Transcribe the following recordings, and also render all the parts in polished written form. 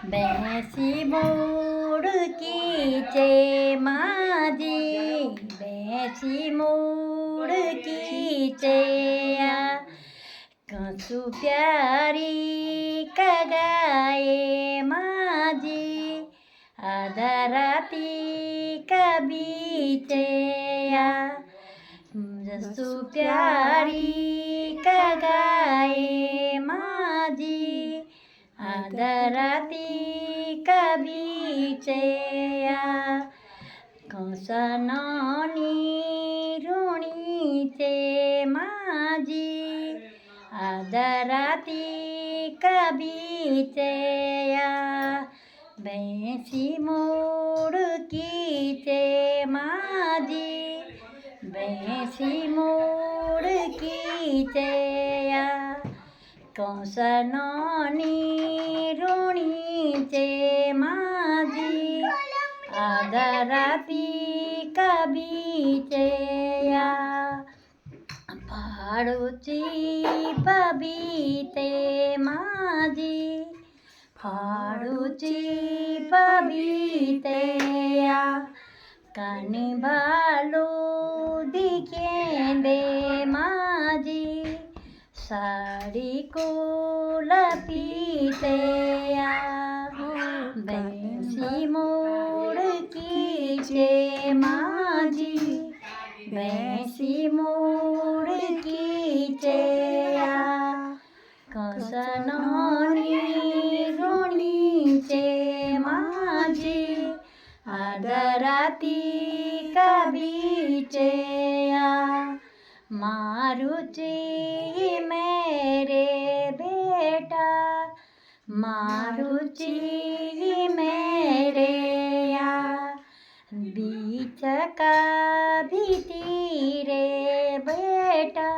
भैंसी मुडकीचे माझी, भैंसी मुडकीचे कसू प्यारी का गाये माझी, आदराती का बीचे जसू प्यारी का गाये माझी, आदराती कबीचे कंसनानी ऋणीचे माझी, आदराती कबीचे भैंसी मुडकीचे माझी, भैंसी मुडकीचे कंसनानी ऋणीचे माझी, आदराती कबीचे फाडूची पबीते माझी, फाडूची पबीते कानी भालू दिखेंदे माझी, साड़ी कुलपीते भैंसी मुडकीचे माझी, भैंसी मुडकीचे कंसनानी ऋणीचे माझी, आदराती कबीचे मारुची मेरे बेटा, मारुची मेरे बीच का भीती रे बेटा,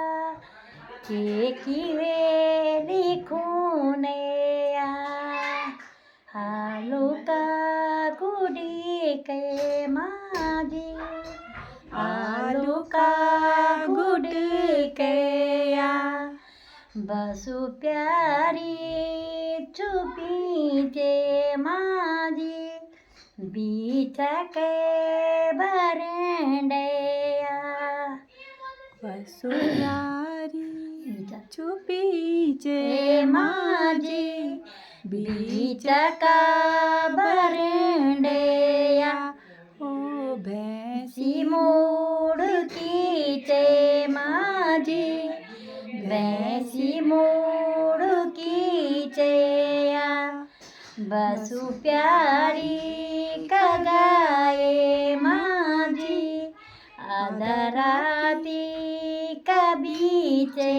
के किवे लिखूने हालू का गुडी के माझी, आलू का गुडी के बसु प्यारी चुपीचे माझी, बीच के बरंडे बसु प्यारी चुपीचे माझी, बीच का बरंडे ओ भैंसी मुडकीचे माझी, भैंसी मुडकीचे बसु प्यारी का गाये माझी, आदराती कबीचे